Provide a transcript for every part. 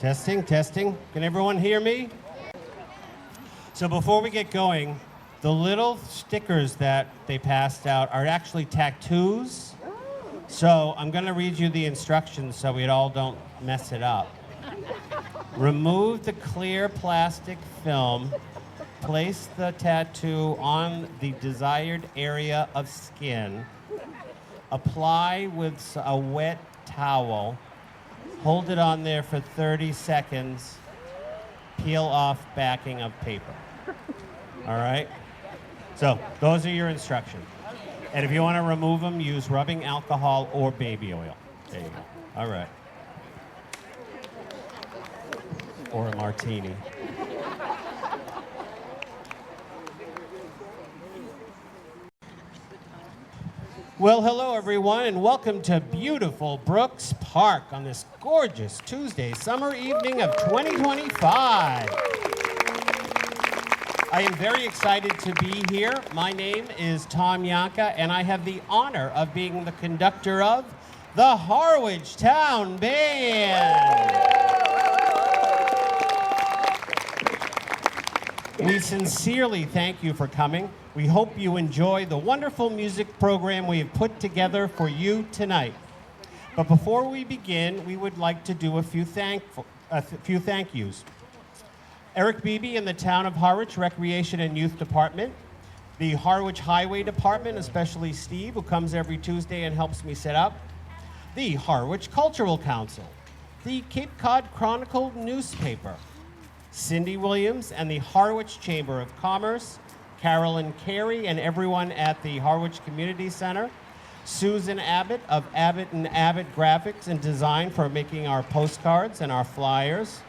Testing, testing. Can everyone hear me? So before we get going, the little stickers that they passed out are actually tattoos. So I'm going to read you the instructions so we all don't mess it up. Remove the clear plastic film. Place the tattoo on the desired area of skin. Apply with a wet towel. Hold it on there for 30 seconds. Peel off backing of paper. All right? So those are your instructions. And if you want to remove them, use rubbing alcohol or baby oil. There you go. All right. Or a martini. Well, hello everyone, and welcome to beautiful Brooks Park on this gorgeous Tuesday summer evening of 2025. I am very excited to be here. My name is Tom Yanka, and I have the honor of being the conductor of the Harwich Town Band. We sincerely thank you for coming. We hope you enjoy the wonderful music program we have put together for you tonight. But before we begin, we would like to do a few thank yous. Eric Beebe in the Town of Harwich Recreation and Youth Department, the Harwich Highway Department, especially Steve, who comes every Tuesday and helps me set up, the Harwich Cultural Council, the Cape Cod Chronicle newspaper, Cindy Williams and the Harwich Chamber of Commerce, Carolyn Carey and everyone at the Harwich Community Center, Susan Abbott of Abbott & Abbott Graphics and Design for making our postcards and our flyers,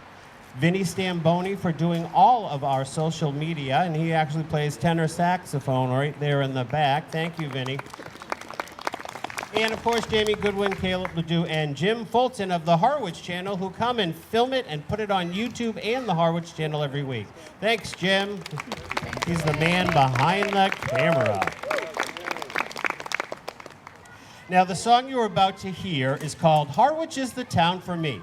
Vinny Stamboni for doing all of our social media, and he actually plays tenor saxophone right there in the back. Thank you, Vinny. And of course, Jamie Goodwin, Caleb Ledoux, and Jim Fulton of the Harwich Channel, who come and film it and put it on YouTube and the Harwich Channel every week. Thanks, Jim. He's the man behind the camera. Now, the song you're about to hear is called Harwich is the Town for Me.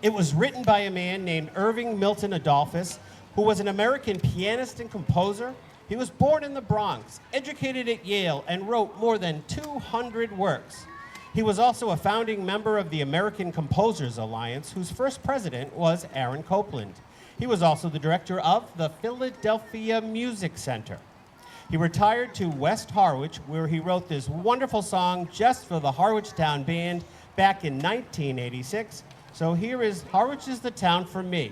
It was written by a man named Irving Milton Adolphus, who was an American pianist and composer. He was born in the Bronx, educated at Yale, and wrote more than 200 works. He was also a founding member of the American Composers Alliance, whose first president was Aaron Copland. He was also the director of the Philadelphia Music Center. He retired to West Harwich, where he wrote this wonderful song just for the Harwich Town Band back in 1986. So here is Harwich is the Town for Me.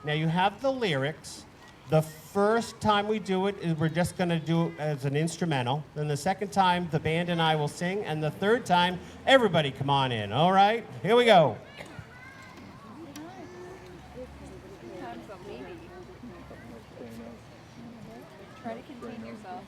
Now you have the lyrics. The first time we do it is we're just going to do it as an instrumental. Then the second time, the band and I will sing. And the third time, everybody come on in. All right? Here we go. Try to contain yourself.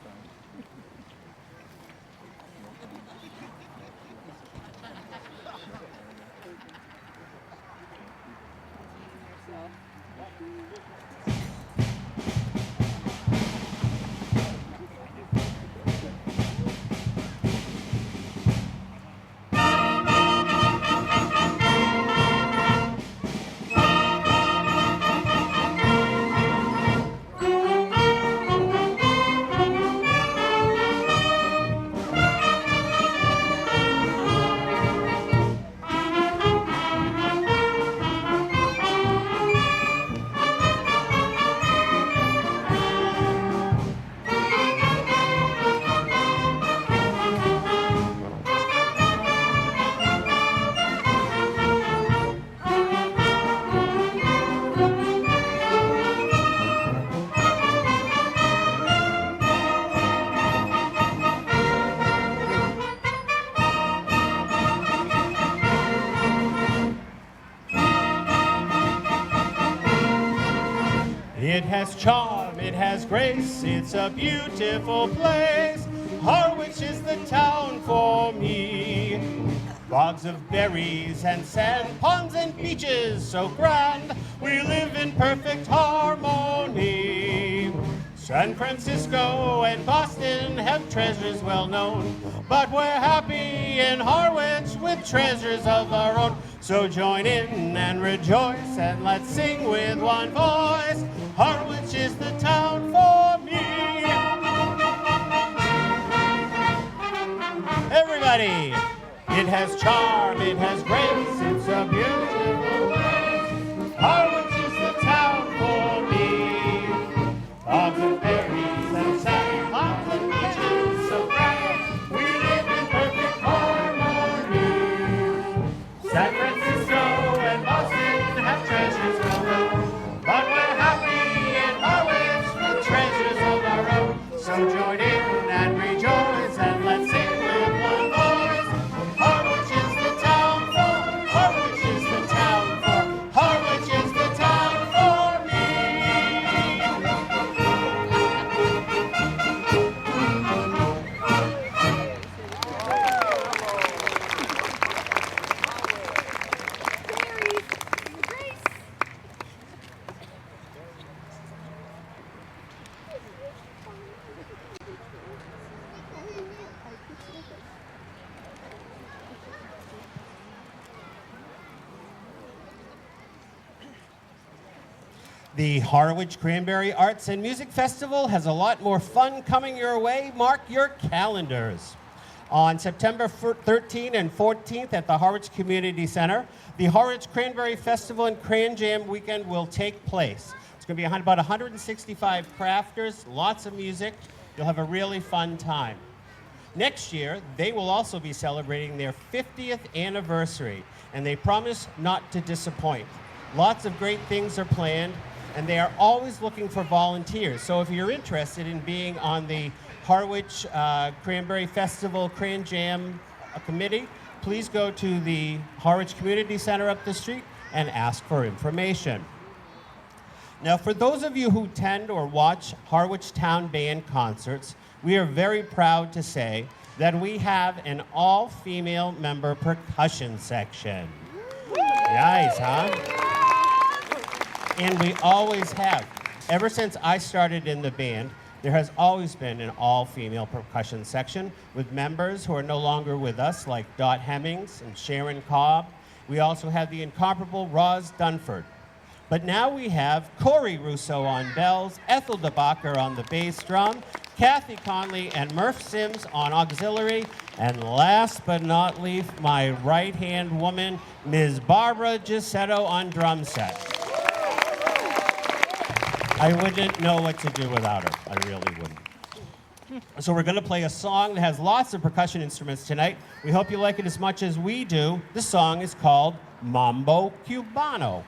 It has charm, it has grace, it's a beautiful place. Harwich is the town for me. Bogs of berries and sand, ponds and beaches so grand. We live in perfect harmony. San Francisco and Boston have treasures well known, but we're happy in Harwich with treasures of our own. So join in and rejoice and let's sing with one voice. Harwich is the town for me. Everybody, it has charm, it has grace, it's a beautiful place. Harwich is the town for me. Logs and berries and sand on the beaches so bright. We live in perfect harmony. San Francisco and Boston have treasures well known, but we're happy in Harwich with treasures of our own. So join in and rejoice and let's sing with one voice. Harwich is the town for, Harwich is the town for, Harwich is the town for me. Grace. The Harwich Cranberry Arts and Music Festival has a lot more fun coming your way. Mark your calendars. On September 13th and 14th at the Harwich Community Center, the Harwich Cranberry Festival and Cran Jam Weekend will take place. It's going to be about 165 crafters, lots of music. You'll have a really fun time. Next year, they will also be celebrating their 50th anniversary, and they promise not to disappoint. Lots of great things are planned, and they are always looking for volunteers. So if you're interested in being on the Harwich Cranberry Festival Cran Jam Committee, please go to the Harwich Community Center up the street and ask for information. Now, for those of you who attend or watch Harwich Town Band concerts, we are very proud to say that we have an all-female member percussion section. Nice, huh? And we always have. Ever since I started in the band, there has always been an all-female percussion section with members who are no longer with us, like Dot Hemmings and Sharon Cobb. We also have the incomparable Roz Dunford. But now we have Corey Russo on bells, Ethel DeBacher on the bass drum, Kathy Conley and Murph Sims on auxiliary, and last but not least, my right-hand woman, Ms. Barbara Giusetto on drum set. I wouldn't know what to do without her. I really wouldn't. So we're going to play a song that has lots of percussion instruments tonight. We hope you like it as much as we do. The song is called Mambo Cubano.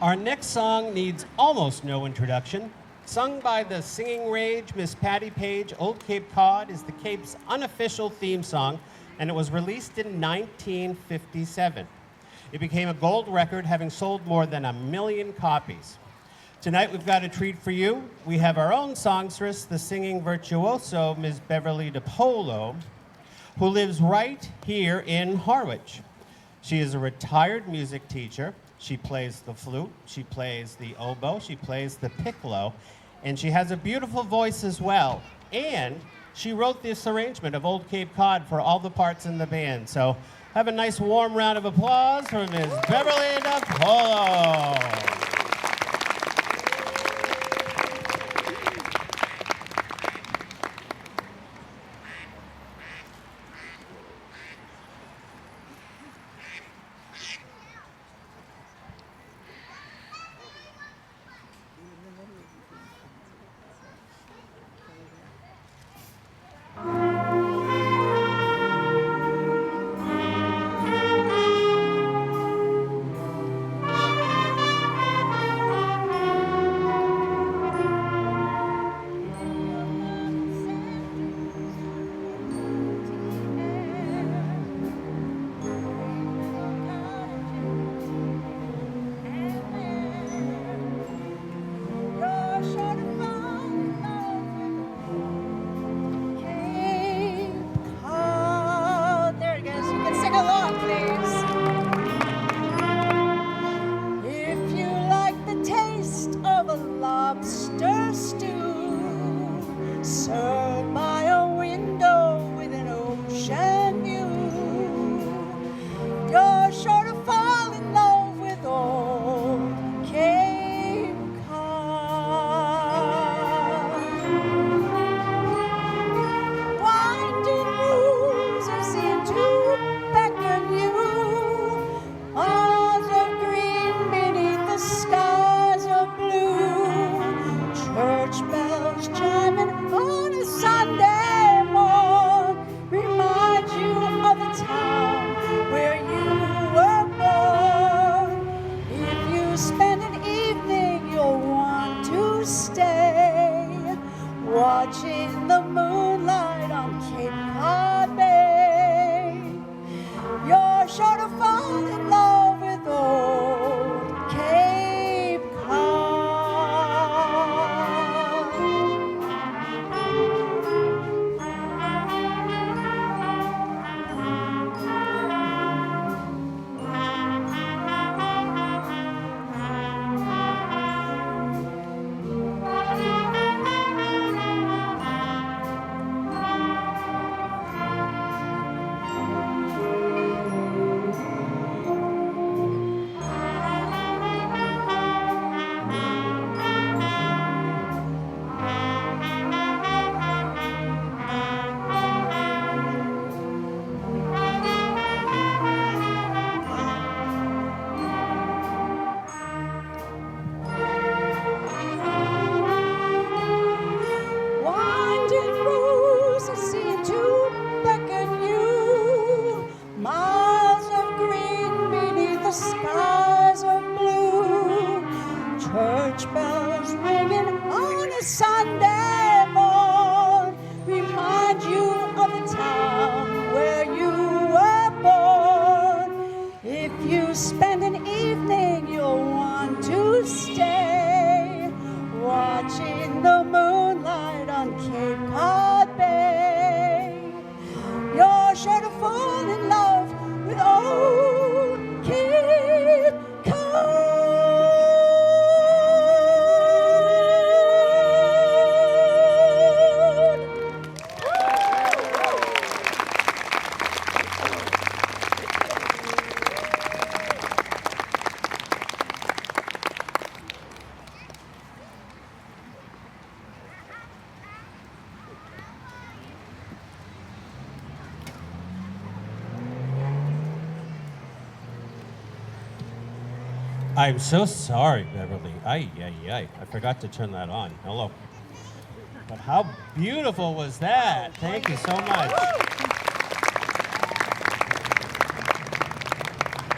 Our next song needs almost no introduction. Sung by the singing rage Miss Patty Page, Old Cape Cod is the Cape's unofficial theme song, and it was released in 1957. It became a gold record, having sold more than 1 million copies. Tonight we've got a treat for you. We have our own songstress, the singing virtuoso Ms. Beverly DePolo, who lives right here in Harwich. She is a retired music teacher. She plays the flute, she plays the oboe, she plays the piccolo, and she has a beautiful voice as well. And she wrote this arrangement of Old Cape Cod for all the parts in the band. So have a nice warm round of applause for Ms. Beverly DePolo. Watching the moonlight on Cape Cod Bay, you're sure to fall in love with old Cape skies of blue, church bells ringing on a Sunday morn, remind you of the town where you were born. If you spend an evening, you'll want to stay, watching the moonlight on Cape Cod Bay. You're sure to fall in love with old Cape Cod. I'm so sorry, Beverly. Ay. I forgot to turn that on. Hello. But how beautiful was that? Thank you so much.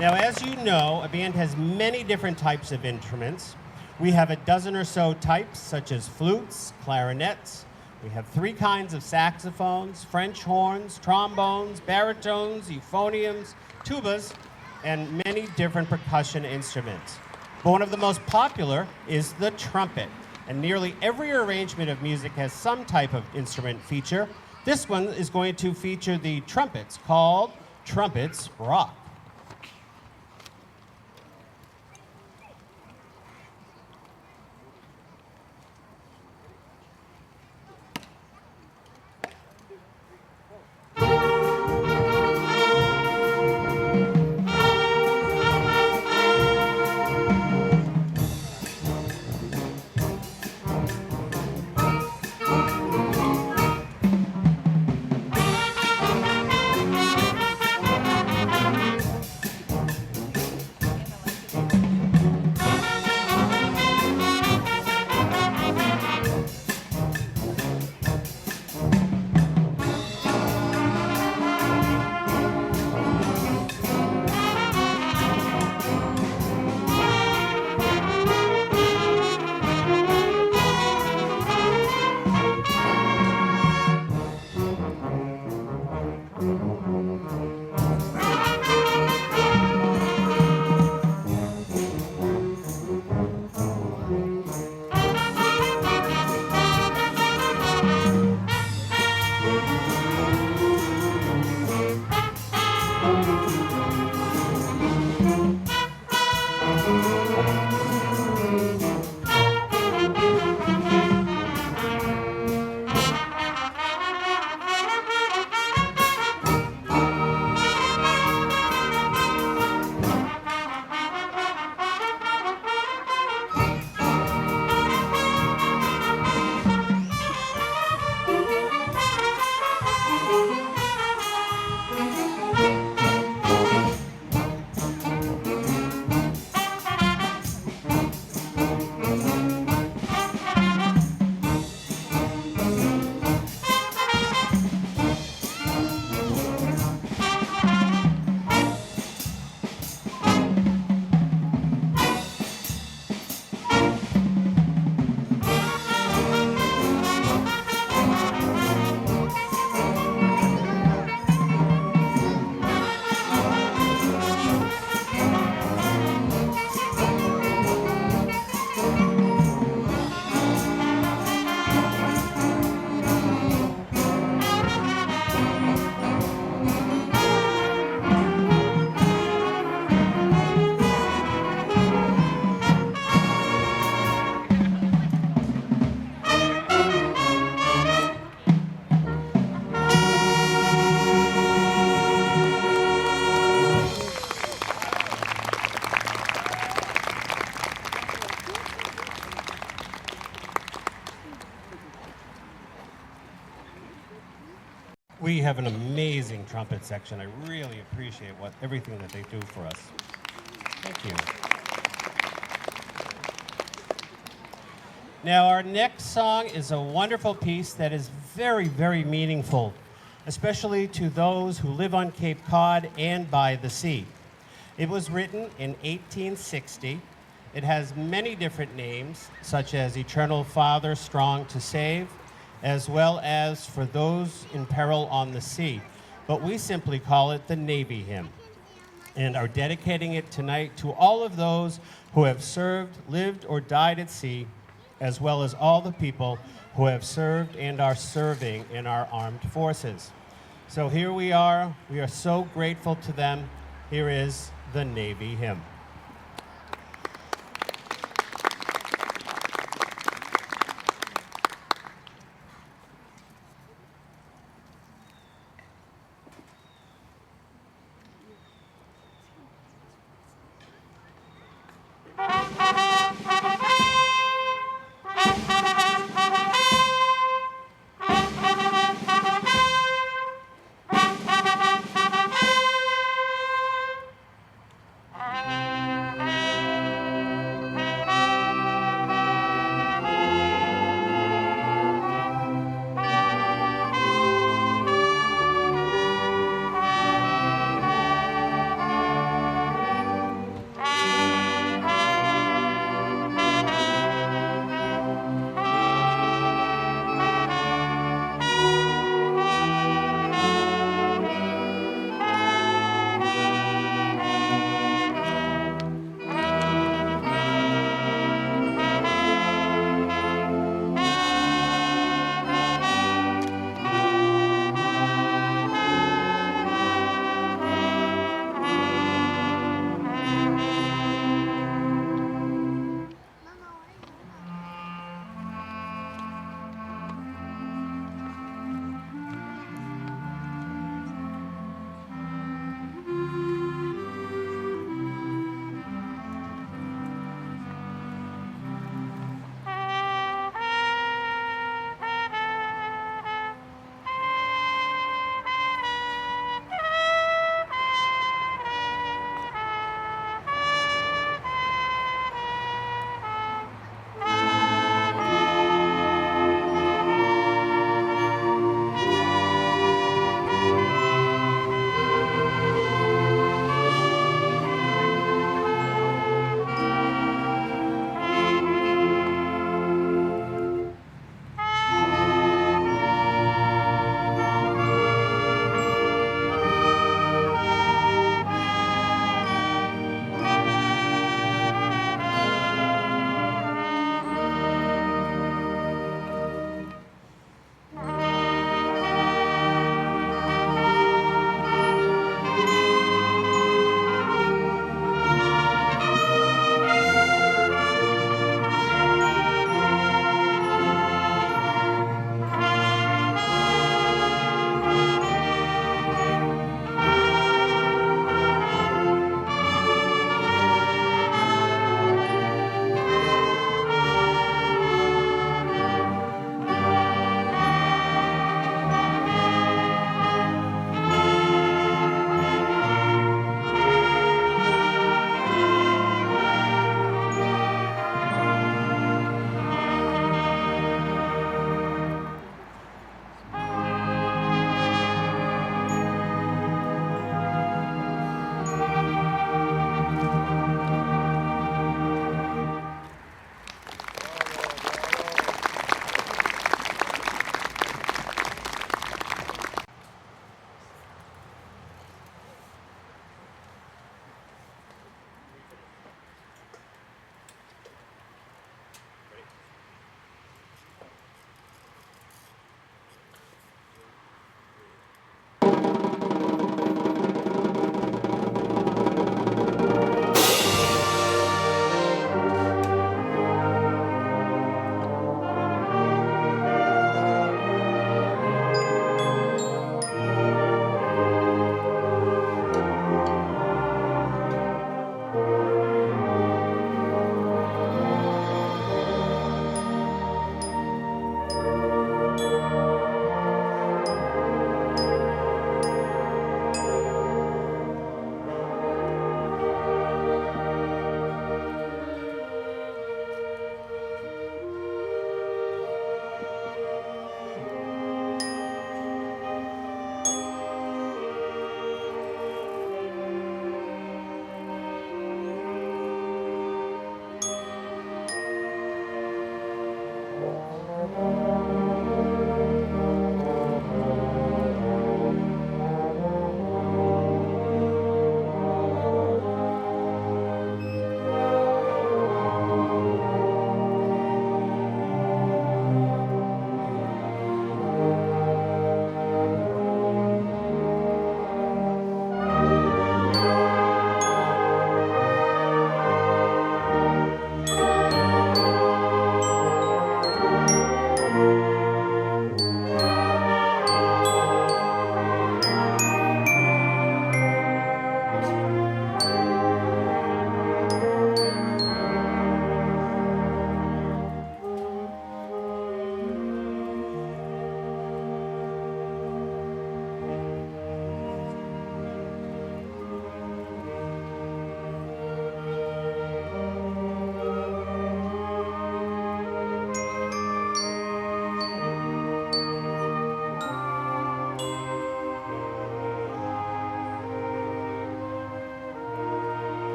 Now, as you know, a band has many different types of instruments. We have a dozen or so types, such as flutes, clarinets. We have 3 kinds of saxophones, French horns, trombones, baritones, euphoniums, tubas, and many different percussion instruments. But one of the most popular is the trumpet. And nearly every arrangement of music has some type of instrument feature. This one is going to feature the trumpets, called Trumpets Rock. We have an amazing trumpet section. I really appreciate everything that they do for us. Thank you. Now, our next song is a wonderful piece that is very, very meaningful, especially to those who live on Cape Cod and by the sea. It was written in 1860. It has many different names, such as Eternal Father, Strong to Save, as well as For Those in Peril on the Sea. But we simply call it the Navy Hymn, and are dedicating it tonight to all of those who have served, lived, or died at sea, as well as all the people who have served and are serving in our armed forces. So here we are so grateful to them. Here is the Navy Hymn.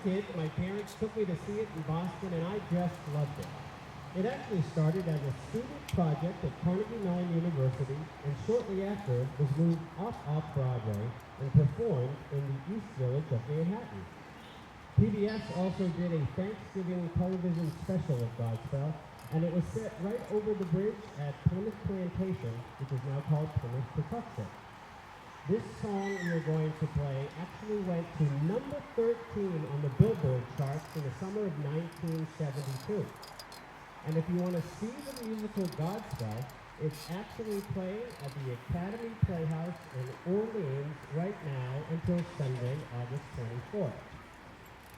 kid, my parents took me to see it in Boston, and I just loved it. It actually started as a student project at Carnegie Mellon University, and shortly after was moved up off-Broadway and performed in the East Village of Manhattan. PBS also did a Thanksgiving television special of Godspell, and it was set right over the bridge at Plymouth Plantation, which is now called Plymouth Patuxent. This song we are going to play actually went to number 13 on the Billboard charts in the summer of 1972. And if you want to see the musical Godspell, it's actually playing at the Academy Playhouse in Orleans right now until Sunday, August 24th.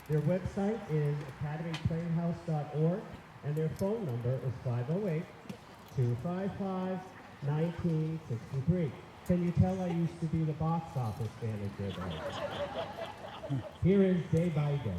Their website is academyplayhouse.org, and their phone number is 508-255-1963. Can you tell I used to be the box office manager there? Here is Day by Day.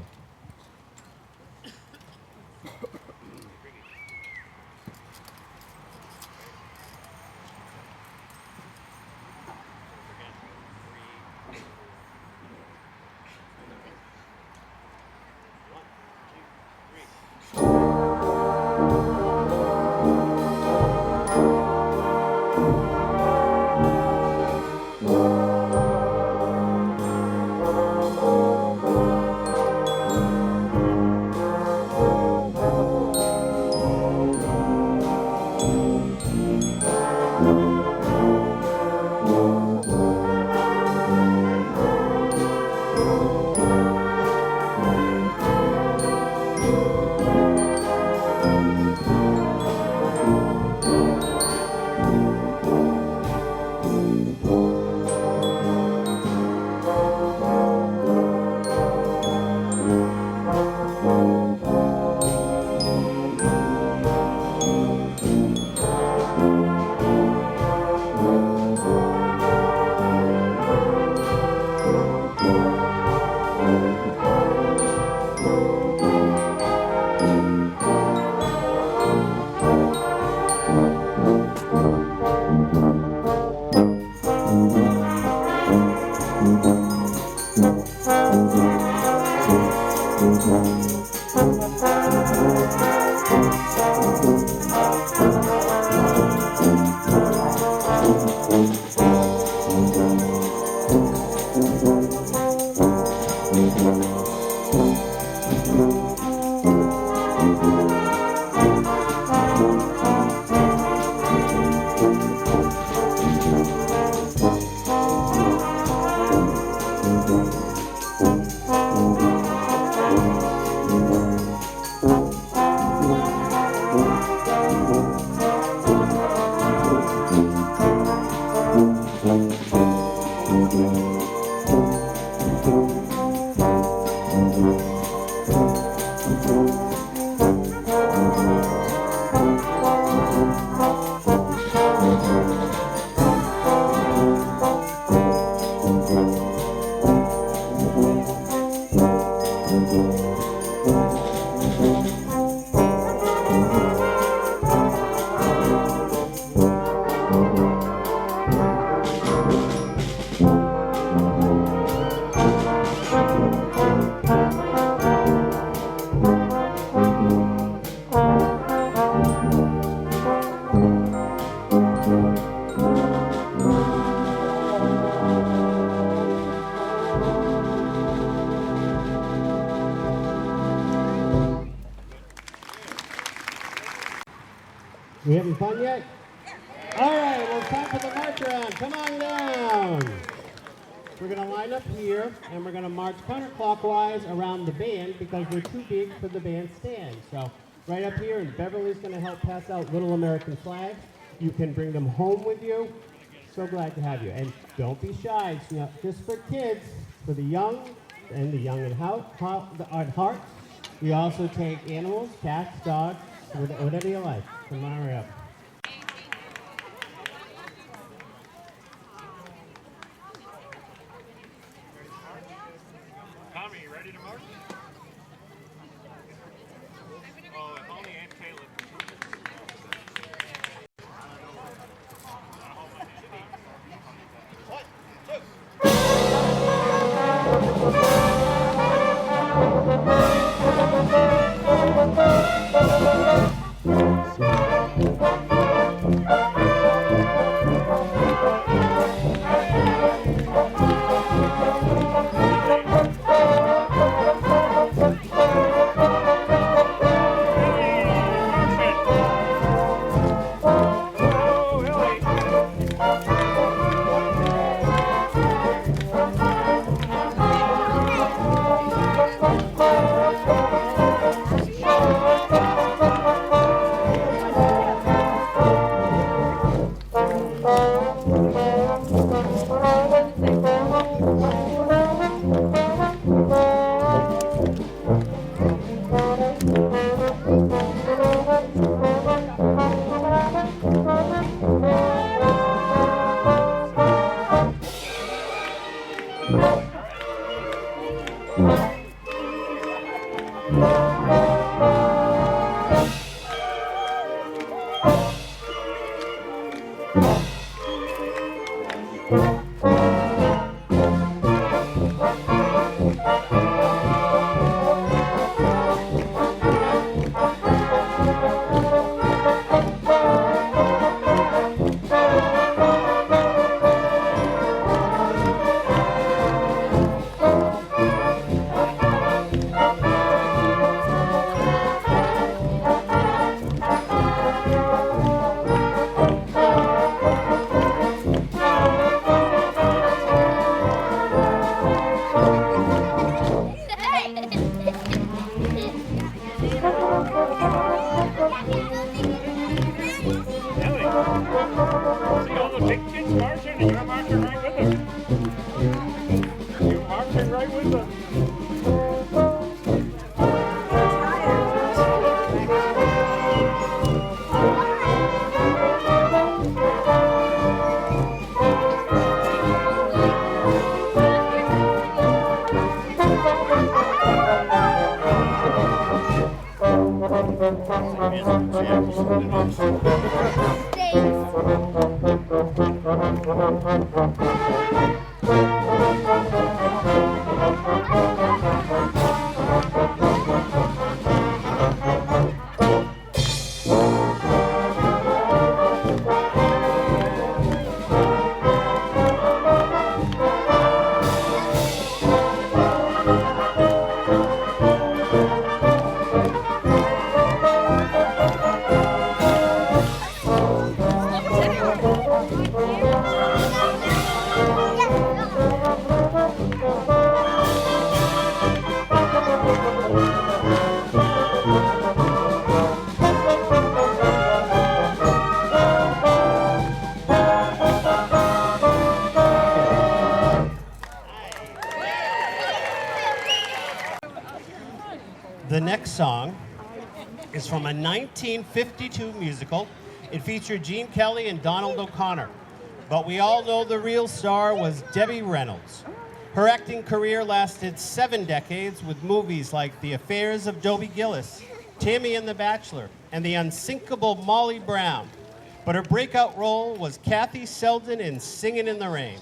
We having fun yet? All right, well, it's time for the march around. Come on down. We're going to line up here, and we're going to march counterclockwise around the band because we're too big for the bandstand. So right up here, and Beverly's going to help pass out little American flags. You can bring them home with you. So glad to have you. And don't be shy. It's not just for kids, for the young and the young at heart. We also take animals, cats, dogs, whatever you like. Come on right up. Tommy, you ready to march? Oh, if only Aunt Caleb. One, two. The next song is from a 1952 musical. It featured Gene Kelly and Donald O'Connor. But we all know the real star was Debbie Reynolds. Her acting career lasted 7 decades with movies like The Affairs of Dobie Gillis, Tammy and the Bachelor, and the unsinkable Molly Brown. But her breakout role was Kathy Selden in Singin' in the Rain.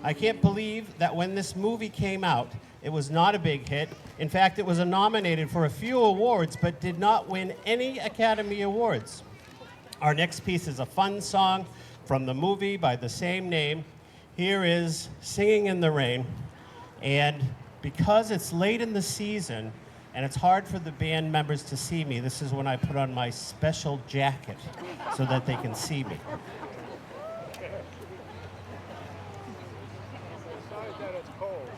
I can't believe that when this movie came out, it was not a big hit. In fact, it was nominated for a few awards, but did not win any Academy Awards. Our next piece is a fun song from the movie by the same name. Here is Singing in the Rain. And because it's late in the season and it's hard for the band members to see me, this is when I put on my special jacket so that they can see me. Besides that, it's cold.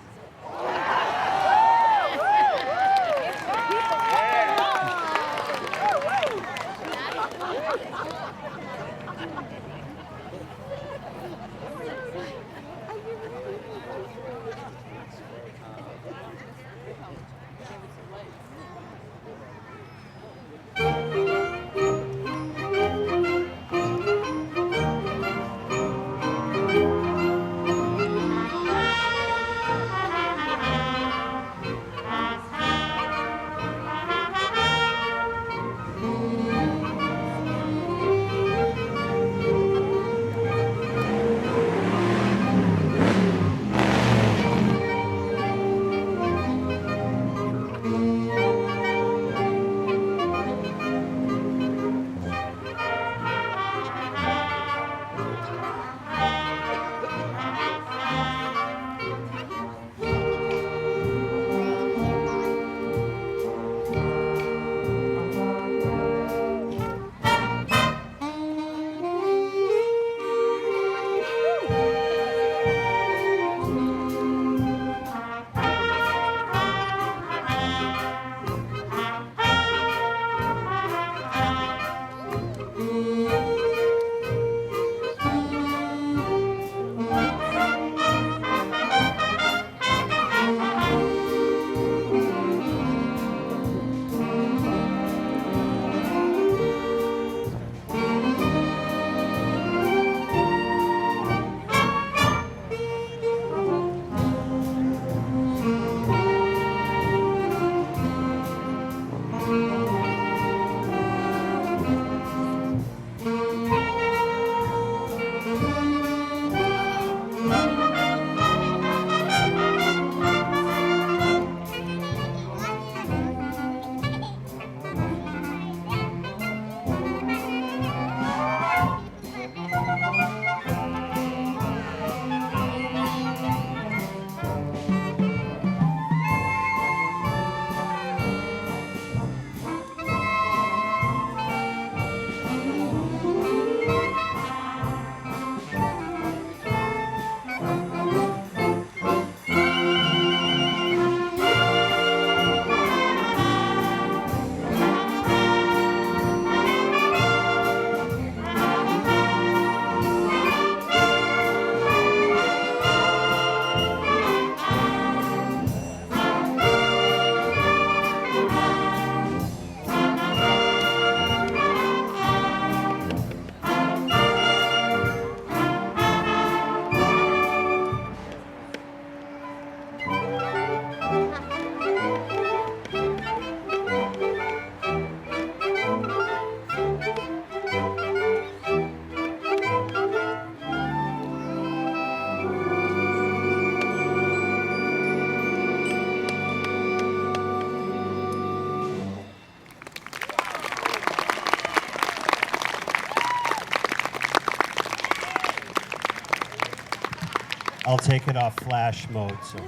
I'll take it off flash mode. So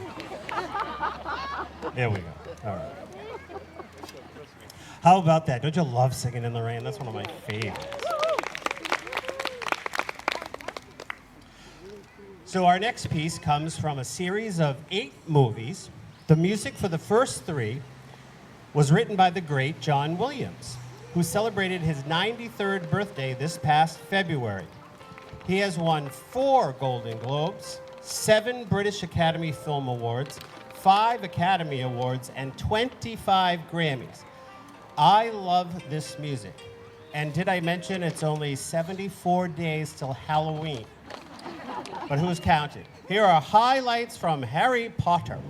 there we go. All right. How about that? Don't you love singing in the rain? That's one of my favorites. So our next piece comes from a series of 8 movies. The music for the first 3 was written by the great John Williams, who celebrated his 93rd birthday this past February. He has won 4 Golden Globes, 7 British Academy Film Awards, 5 Academy Awards, and 25 Grammys. I love this music. And did I mention it's only 74 days till Halloween? But who's counting? Here are highlights from Harry Potter.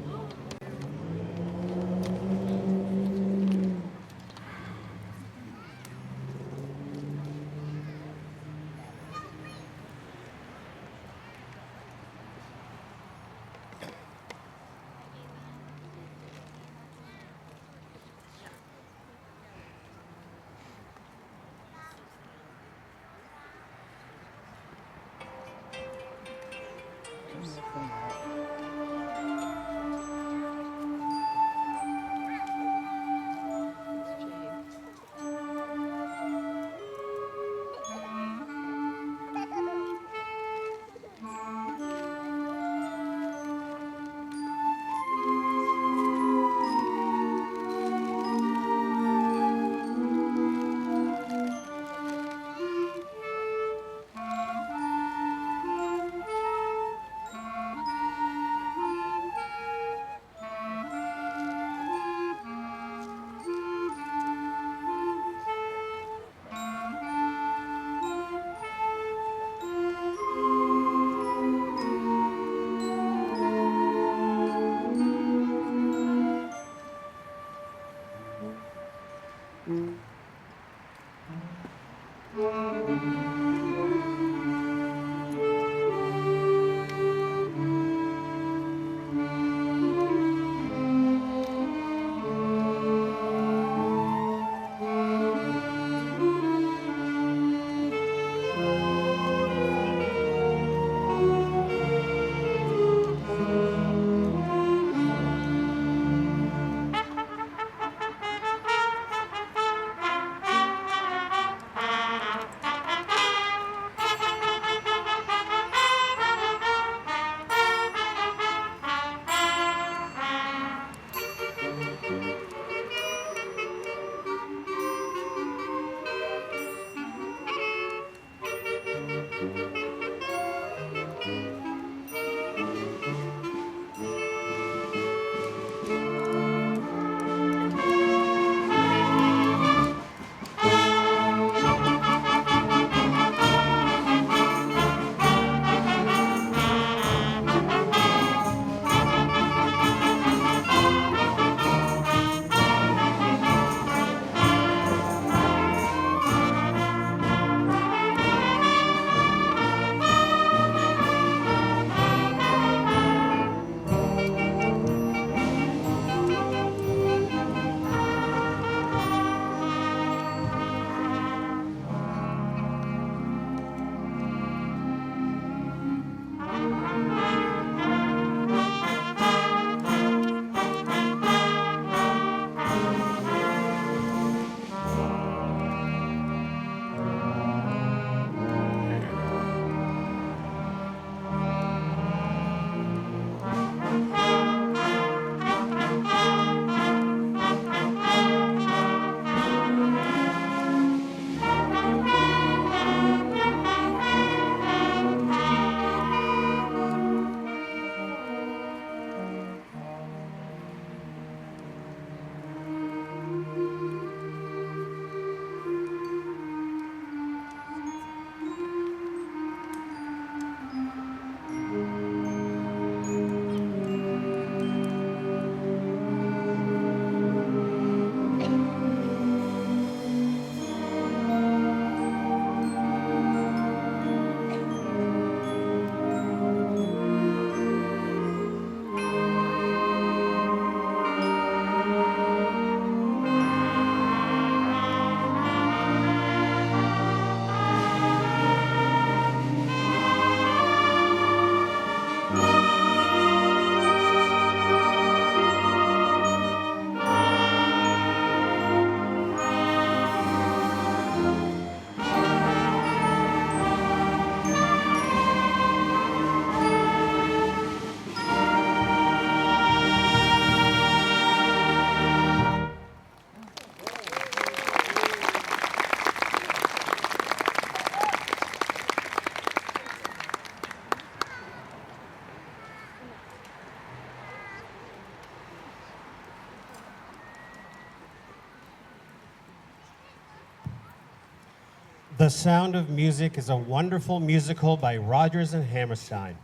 The Sound of Music is a wonderful musical by Rodgers and Hammerstein.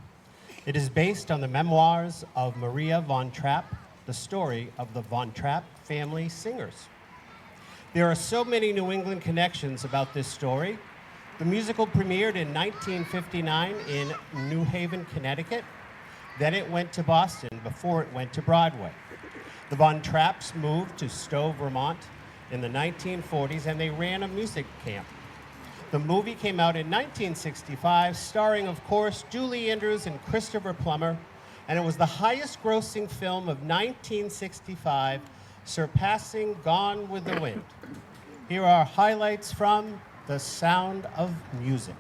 It is based on the memoirs of Maria von Trapp, the story of the Von Trapp family singers. There are so many New England connections about this story. The musical premiered in 1959 in New Haven, Connecticut. Then it went to Boston before it went to Broadway. The Von Trapps moved to Stowe, Vermont in the 1940s, and they ran a music camp. The movie came out in 1965, starring, of course, Julie Andrews and Christopher Plummer, and it was the highest grossing film of 1965, surpassing Gone with the Wind. Here are highlights from The Sound of Music.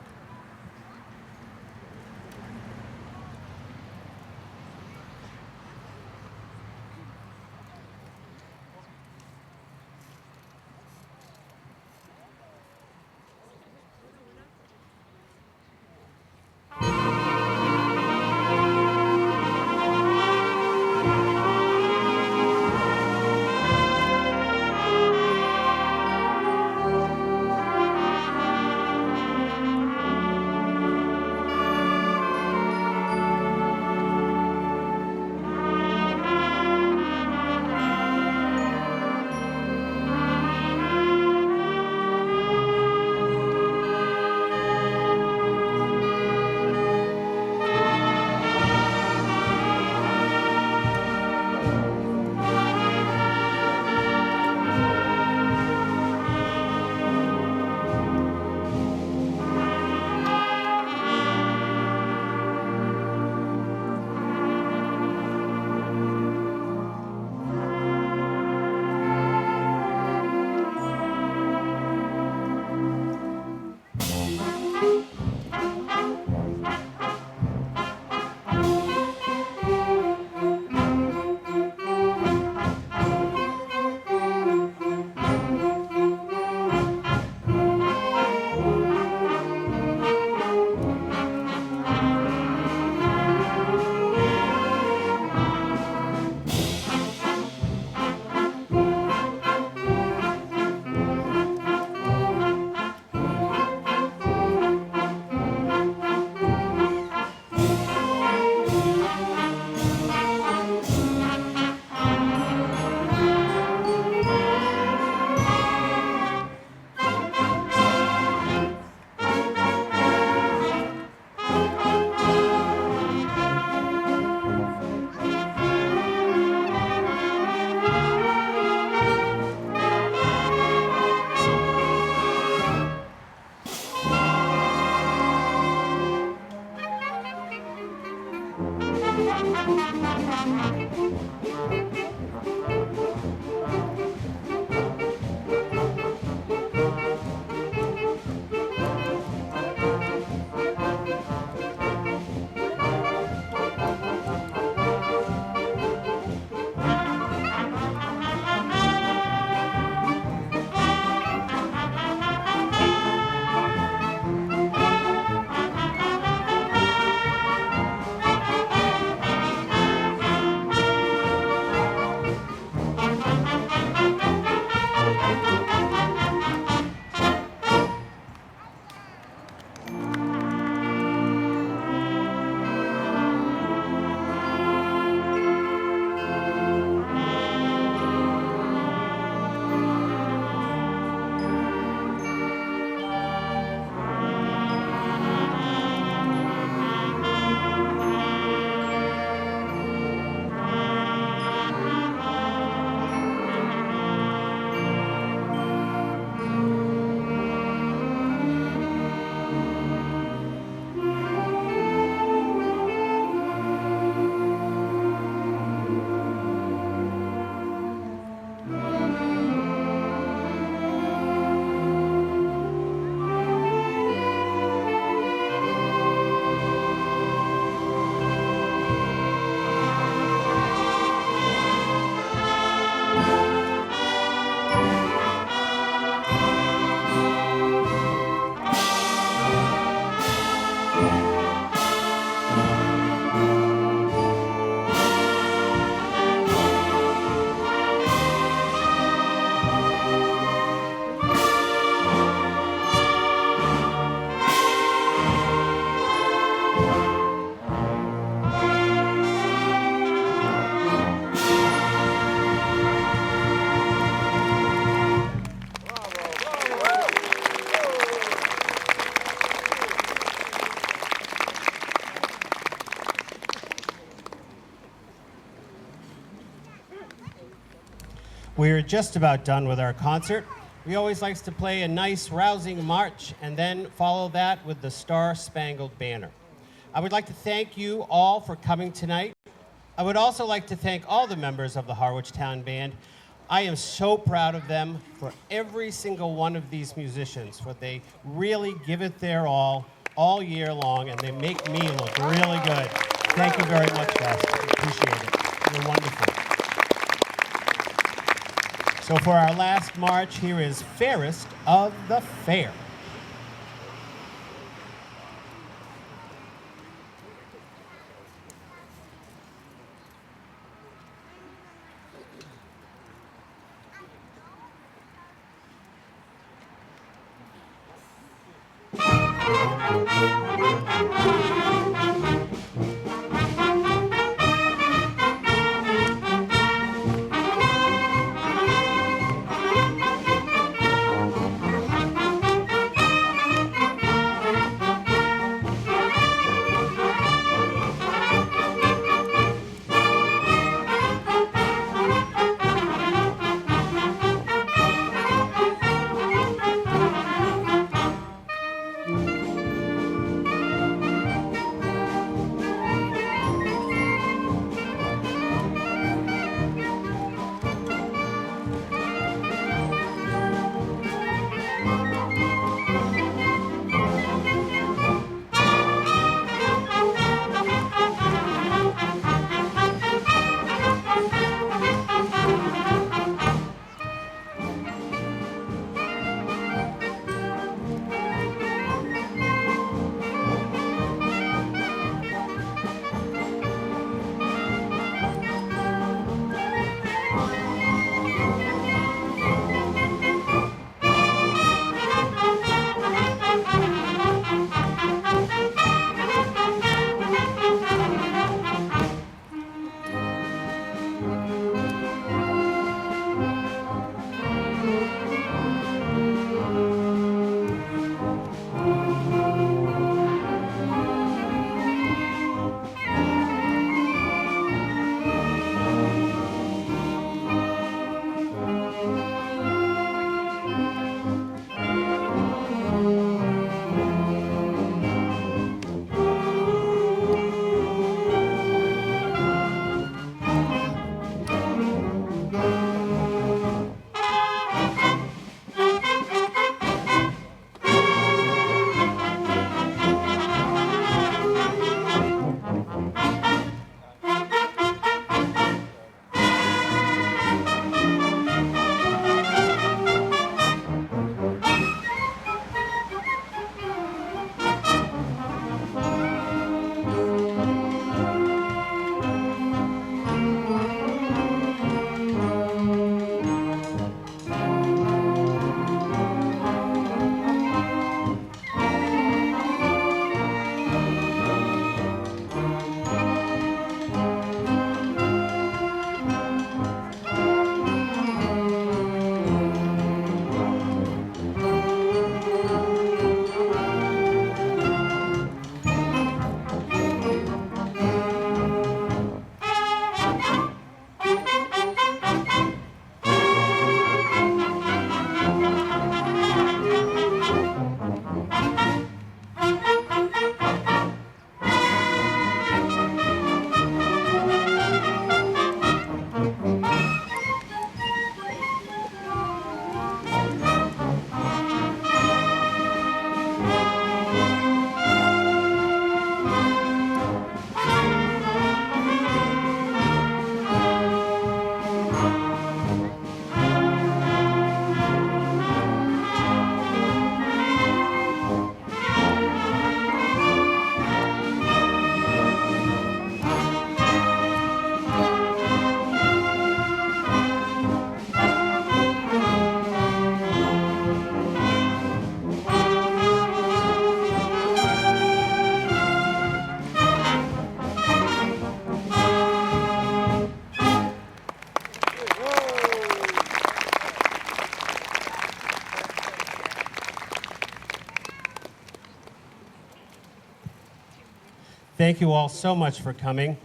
We're just about done with our concert. We always like to play a nice, rousing march and then follow that with the Star-Spangled Banner. I would like to thank you all for coming tonight. I would also like to thank all the members of the Harwich Town Band. I am so proud of them for every single one of these musicians, for they really give it their all year long, and they make me look really good. Thank you very much, guys. Appreciate it. You're wonderful. So for our last march, here is Fairest of the Fair. Thank you all so much for coming.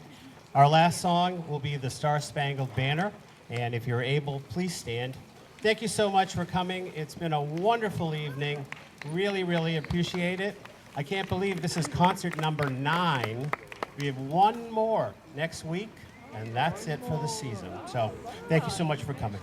Our last song will be the Star-Spangled Banner. And if you're able, please stand. Thank you so much for coming. It's been a wonderful evening. Really, really appreciate it. I can't believe this is concert number 9. We have one more next week, and that's it for the season. So thank you so much for coming.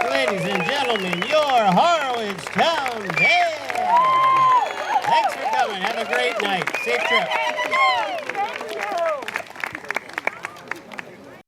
Ladies and gentlemen, your Harwich Town Band. Thanks for coming. Have a great night. Safe trip.